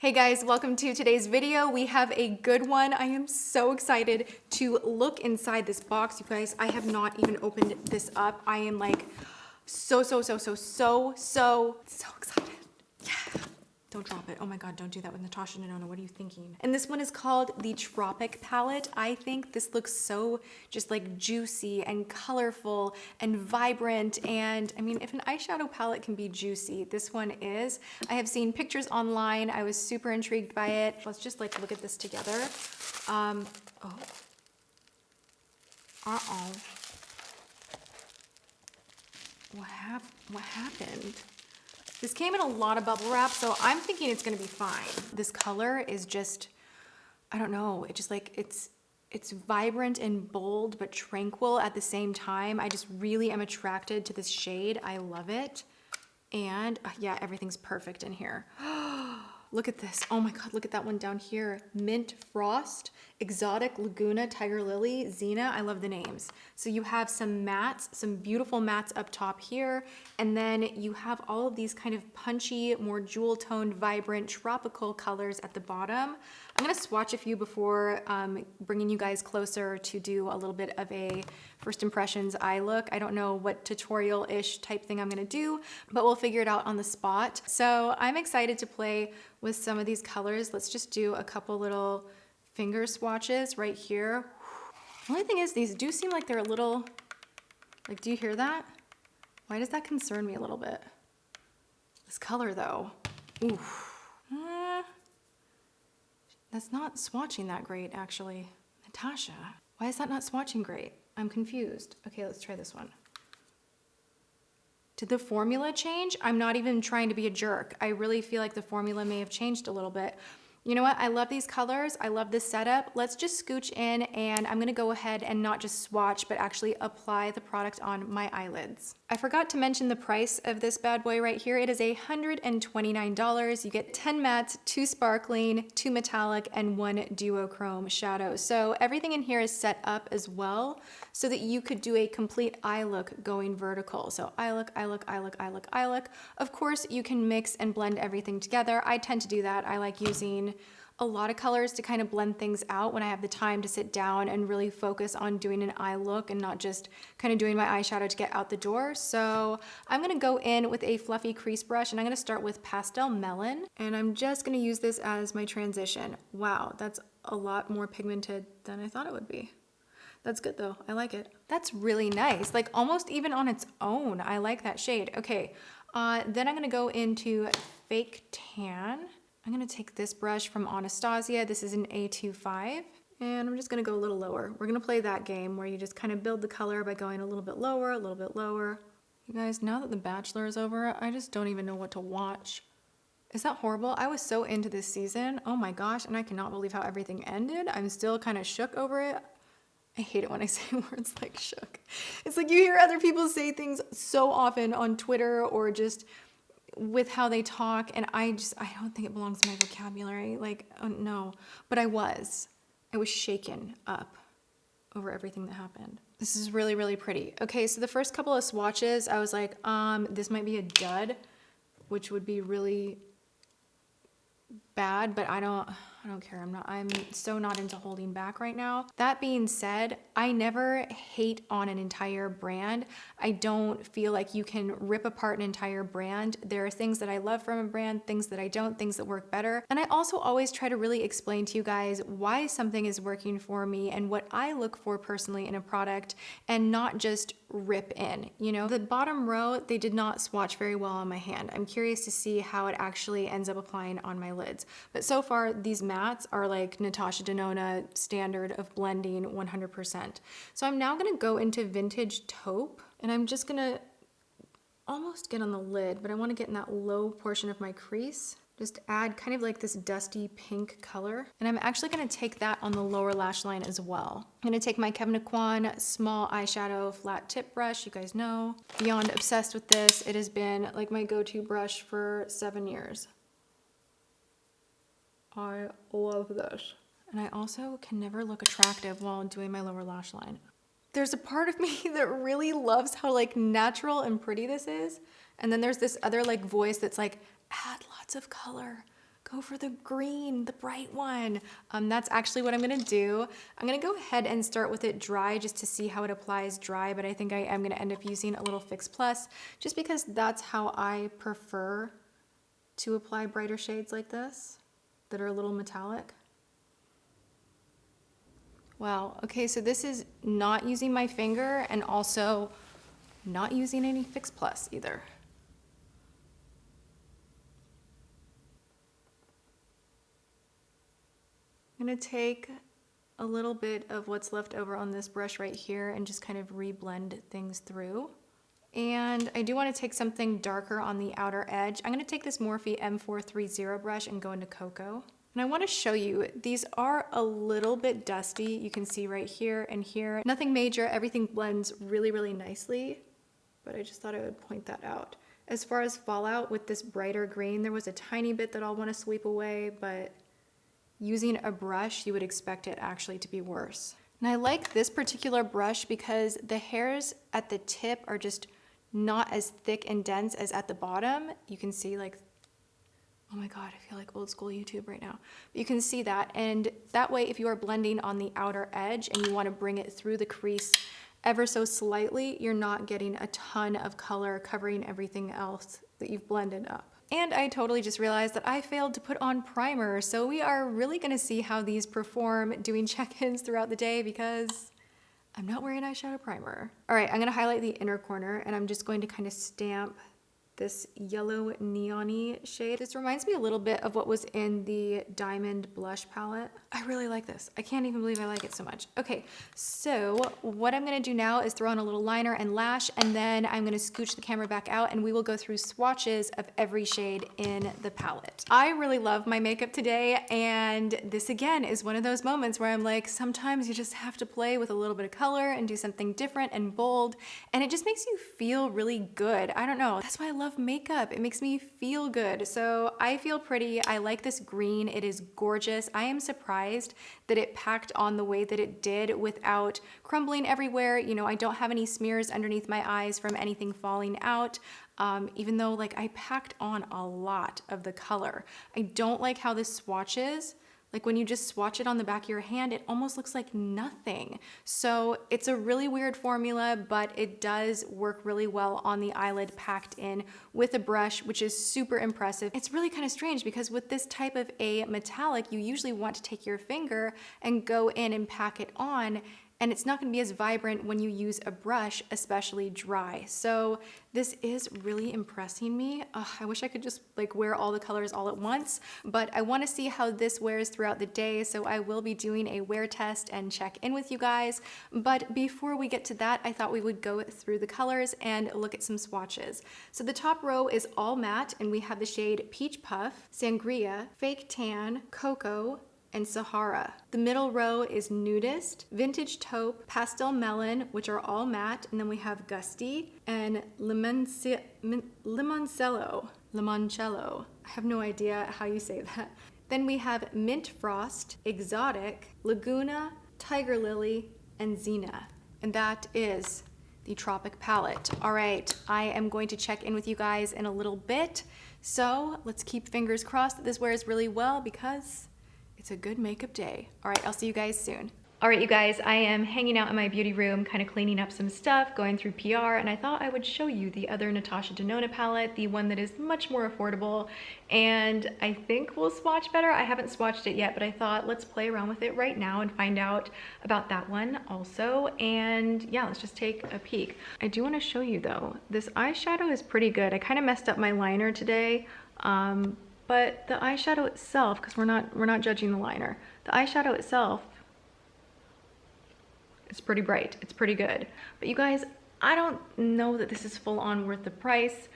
Hey guys, welcome to today's video. We have a good one. I am so excited to look inside this box. You guys, I have not even opened this up. I am like so excited. Yeah. Don't drop it. Oh my God, don't do that with Natasha Denona. What are you thinking? And this one is called the Tropic palette. I think this looks so just like juicy and colorful and vibrant. And I mean, if an eyeshadow palette can be juicy, this one is. I have seen pictures online. I was super intrigued by it. Let's just like look at this together. What happened? This came in a lot of bubble wrap, so I'm thinking it's gonna be fine. This color is just, I don't know, it just like, it's vibrant and bold, but tranquil at the same time. I just really am attracted to this shade. I love it. And yeah, everything's perfect in here. Look at this. Oh my God, look at that one down here. Mint Frost, Exotic Laguna, Tiger Lily, Xena. I love the names. So you have some mattes, some beautiful mattes up top here. And then you have all of these kind of punchy, more jewel toned, vibrant, tropical colors at the bottom. I'm gonna swatch a few before bringing you guys closer to do a little bit of a first impressions eye look. I don't know what tutorial-ish type thing I'm gonna do, but we'll figure it out on the spot. So I'm excited to play with some of these colors. Let's just do a couple little finger swatches right here. The only thing is these do seem like they're a little, like, do you hear that? Why does that concern me a little bit? This color though, oof. That's not swatching that great, actually. Natasha, why is that not swatching great? I'm confused. Okay, let's try this one. Did the formula change? I'm not even trying to be a jerk. I really feel like the formula may have changed a little bit. You know what? I love these colors. I love this setup. Let's just scooch in and I'm gonna go ahead and not just swatch, but actually apply the product on my eyelids. I forgot to mention the price of this bad boy right here. It is $129. You get 10 mattes, 2 sparkling, 2 metallic, and 1 duochrome shadow. So everything in here is set up as well so that you could do a complete eye look going vertical. So eye look, eye look, eye look, eye look, eye look. Of course, you can mix and blend everything together. I tend to do that. I like using a lot of colors to kind of blend things out when I have the time to sit down and really focus on doing an eye look and not just kind of doing my eyeshadow to get out the door. So I'm gonna go in with a fluffy crease brush and I'm gonna start with Pastel Melon. And I'm just gonna use this as my transition. Wow, that's a lot more pigmented than I thought it would be. That's good though, I like it. That's really nice, like almost even on its own. I like that shade. Okay, then I'm gonna go into Fake Tan. I'm gonna take this brush from Anastasia. This is an A25, and I'm just gonna go a little lower. We're gonna play that game where you just kind of build the color by going a little bit lower, a little bit lower. You guys, now that The Bachelor is over, I just don't even know what to watch. Is that horrible? I was so into this season. Oh my gosh, and I cannot believe how everything ended. I'm still kind of shook over it. I hate it when I say words like shook. It's like you hear other people say things so often on Twitter or just with how they talk, and I don't think it belongs in my vocabulary. Like, oh, no. But I was shaken up over everything that happened. This is really, really pretty. Okay, so the first couple of swatches, I was like, this might be a dud, which would be really bad, but I don't care. I'm so not into holding back right now. That being said, I never hate on an entire brand. I don't feel like you can rip apart an entire brand. There are things that I love from a brand, things that I don't, things that work better. And I also always try to really explain to you guys why something is working for me and what I look for personally in a product and not just rip in. You know, the bottom row, they did not swatch very well on my hand. I'm curious to see how it actually ends up applying on my lids. But so far, these mattes are like Natasha Denona standard of blending 100%. So I'm now gonna go into Vintage Taupe, and I'm just gonna almost get on the lid, but I wanna get in that low portion of my crease. Just add kind of like this dusty pink color. And I'm actually gonna take that on the lower lash line as well. I'm gonna take my Kevyn Aucoin small eyeshadow flat tip brush. You guys know, beyond obsessed with this. It has been like my go-to brush for 7 years. I love this. And I also can never look attractive while doing my lower lash line. There's a part of me that really loves how like natural and pretty this is. And then there's this other like voice that's like, add lots of color. Go for the green, the bright one. That's actually what I'm gonna do. I'm gonna go ahead and start with it dry just to see how it applies dry, but I think I am gonna end up using a little Fix Plus just because that's how I prefer to apply brighter shades like this that are a little metallic. Wow, okay, so this is not using my finger and also not using any Fix Plus either. I'm gonna take a little bit of what's left over on this brush right here and just kind of re-blend things through. And I do want to take something darker on the outer edge. I'm gonna take this Morphe M430 brush and go into Cocoa. And I want to show you, these are a little bit dusty. You can see right here and here. Nothing major, everything blends really, really nicely, but I just thought I would point that out. As far as fallout with this brighter green, there was a tiny bit that I'll want to sweep away, but using a brush, you would expect it actually to be worse. And I like this particular brush because the hairs at the tip are just not as thick and dense as at the bottom. You can see like, oh my God, I feel like old school YouTube right now. But you can see that, and that way if you are blending on the outer edge and you want to bring it through the crease ever so slightly, you're not getting a ton of color covering everything else that you've blended up. And I totally just realized that I failed to put on primer, so we are really gonna see how these perform doing check-ins throughout the day because I'm not wearing eyeshadow primer. All right, I'm gonna highlight the inner corner and I'm just going to kind of stamp this yellow neon-y shade. This reminds me a little bit of what was in the Diamond Blush palette. I really like this. I can't even believe I like it so much. Okay, so what I'm gonna do now is throw on a little liner and lash, and then I'm gonna scooch the camera back out and we will go through swatches of every shade in the palette. I really love my makeup today, and this again is one of those moments where I'm like, sometimes you just have to play with a little bit of color and do something different and bold, and it just makes you feel really good. I don't know, that's why I love makeup. It makes me feel good. So I feel pretty. I like this green. It is gorgeous. I am surprised that it packed on the way that it did without crumbling everywhere. You know, I don't have any smears underneath my eyes from anything falling out. Even though like I packed on a lot of the color. I don't like how this swatches. Like when you just swatch it on the back of your hand, it almost looks like nothing. So it's a really weird formula, but it does work really well on the eyelid packed in with a brush, which is super impressive. It's really kind of strange because with this type of a metallic, you usually want to take your finger and go in and pack it on, and it's not gonna be as vibrant when you use a brush, especially dry. So this is really impressing me. I wish I could just like wear all the colors all at once, but I wanna see how this wears throughout the day, so I will be doing a wear test and check in with you guys. But before we get to that, I thought we would go through the colors and look at some swatches. So the top row is all matte, and we have the shade Peach Puff, Sangria, Fake Tan, Cocoa, and Sahara. The middle row is Nudist, Vintage Taupe, Pastel Melon, which are all matte, and then we have Gusty and Limoncello. I have no idea how you say that. Then we have Mint Frost, Exotic, Laguna, Tiger Lily, and Xena. And that is the Tropic palette. All right, I am going to check in with you guys in a little bit. So let's keep fingers crossed that this wears really well because it's a good makeup day. All right, I'll see you guys soon. All right, you guys, I am hanging out in my beauty room, kind of cleaning up some stuff, going through PR, and I thought I would show you the other Natasha Denona palette, the one that is much more affordable, and I think will swatch better. I haven't swatched it yet, but I thought let's play around with it right now and find out about that one also, and yeah, let's just take a peek. I do want to show you though, this eyeshadow is pretty good. I kind of messed up my liner today, but the eyeshadow itself, because we're not judging the liner, the eyeshadow itself is pretty bright. It's pretty good. But you guys, I don't know that this is full on worth the price.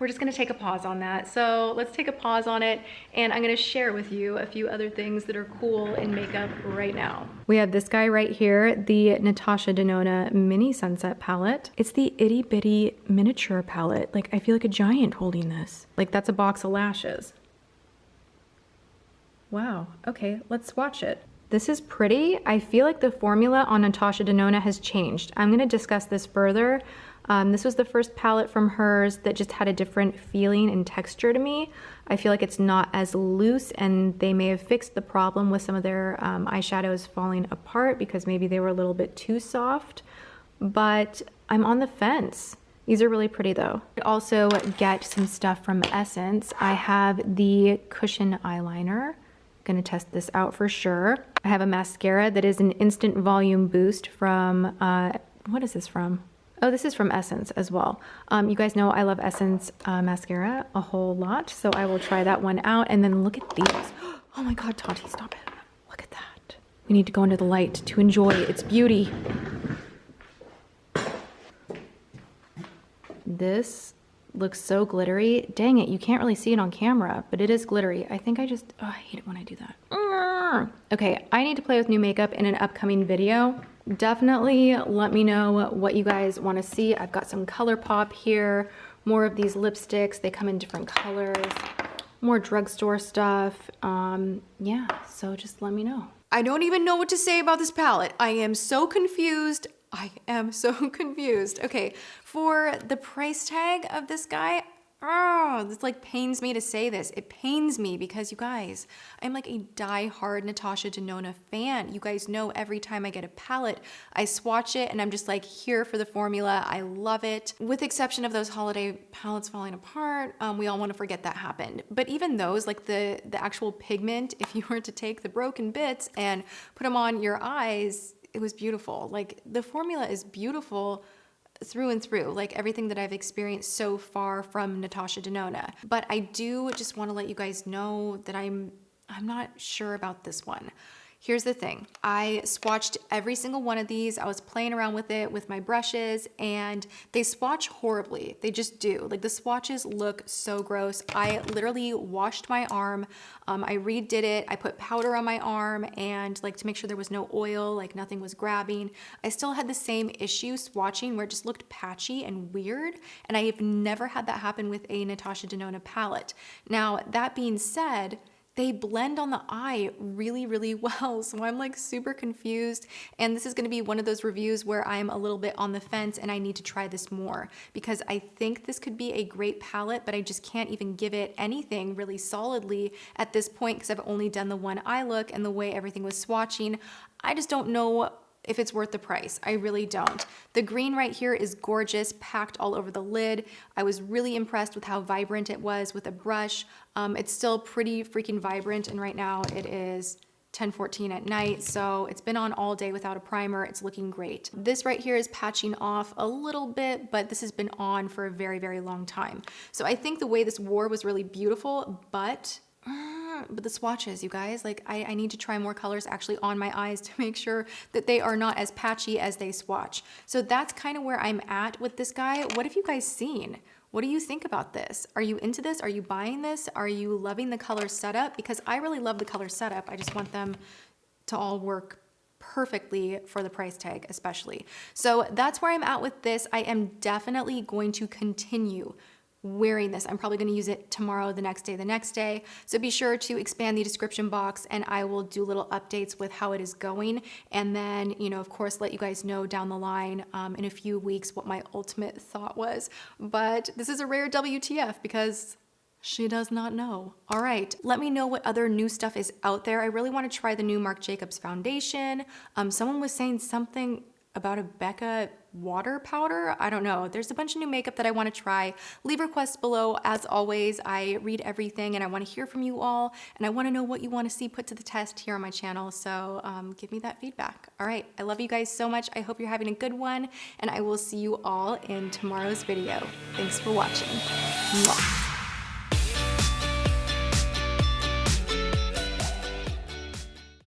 We're just gonna take a pause on that. So let's take a pause on it, and I'm gonna share with you a few other things that are cool in makeup right now. We have this guy right here, the Natasha Denona Mini Sunset palette. It's the itty bitty miniature palette. Like, I feel like a giant holding this. Like, that's a box of lashes. Wow, okay, let's swatch it. This is pretty. I feel like the formula on Natasha Denona has changed. I'm gonna discuss this further. This was the first palette from hers that just had a different feeling and texture to me. I feel like it's not as loose, and they may have fixed the problem with some of their eyeshadows falling apart because maybe they were a little bit too soft, but I'm on the fence. These are really pretty though. I also get some stuff from Essence. I have the cushion eyeliner. Gonna test this out for sure. I have a mascara that is an instant volume boost from, what is this from? Oh, this is from Essence as well. You guys know I love Essence mascara a whole lot, so I will try that one out. And then look at these. Oh my God, Tati, stop it. Look at that. We need to go into the light to enjoy its beauty. This looks so glittery. Dang it, you can't really see it on camera, but it is glittery. I think I just, oh, I hate it when I do that. Okay, I need to play with new makeup in an upcoming video. Definitely let me know what you guys want to see. I've got some ColourPop here, more of these lipsticks. They come in different colors, more drugstore stuff. Yeah, so just let me know. I don't even know what to say about this palette. I am so confused. I am so confused. Okay, for the price tag of this guy, oh, this like pains me to say this. It pains me because you guys, I'm like a die-hard Natasha Denona fan. You guys know every time I get a palette, I swatch it and I'm just like here for the formula. I love it. With the exception of those holiday palettes falling apart, we all want to forget that happened. But even those, like the actual pigment, if you were to take the broken bits and put them on your eyes, it was beautiful. Like the formula is beautiful through and through, like everything that I've experienced so far from Natasha Denona. But I do just want to let you guys know that I'm not sure about this one. Here's the thing. I swatched every single one of these. I was playing around with it with my brushes and they swatch horribly. They just do. Like the swatches look so gross. I literally washed my arm. I redid it. I put powder on my arm and like to make sure there was no oil, like nothing was grabbing. I still had the same issue swatching where it just looked patchy and weird. And I have never had that happen with a Natasha Denona palette. Now, that being said, they blend on the eye really, really well. So I'm like super confused. And this is gonna be one of those reviews where I'm a little bit on the fence and I need to try this more because I think this could be a great palette, but I just can't even give it anything really solidly at this point because I've only done the one eye look and the way everything was swatching. I just don't know if it's worth the price. I really don't. The green right here is gorgeous, packed all over the lid. I was really impressed with how vibrant it was with a brush. It's still pretty freaking vibrant, and right now it is 10:14 at night, so it's been on all day without a primer. It's looking great. This right here is patching off a little bit, but this has been on for a very, very long time. So I think the way this wore was really beautiful, but the swatches, you guys, like I need to try more colors actually on my eyes to make sure that they are not as patchy as they swatch. So that's kind of where I'm at with this guy. What have you guys seen? What do you think about this? Are you into this? Are you buying this? Are you loving the color setup? Because I really love the color setup. I just want them to all work perfectly for the price tag, especially. So that's where I'm at with this. I am definitely going to continue wearing this. I'm probably going to use it tomorrow, the next day. So be sure to expand the description box and I will do little updates with how it is going. And then, you know, of course, let you guys know down the line in a few weeks what my ultimate thought was. But this is a rare WTF because she does not know. All right, let me know what other new stuff is out there. I really want to try the new Marc Jacobs foundation. Someone was saying something about a Becca water powder. I don't know. There's a bunch of new makeup that I want to try. Leave requests below. As always, I read everything and I want to hear from you all and I want to know what you want to see put to the test here on my channel. So give me that feedback. All right. I love you guys so much. I hope you're having a good one and I will see you all in tomorrow's video. Thanks for watching. Mwah.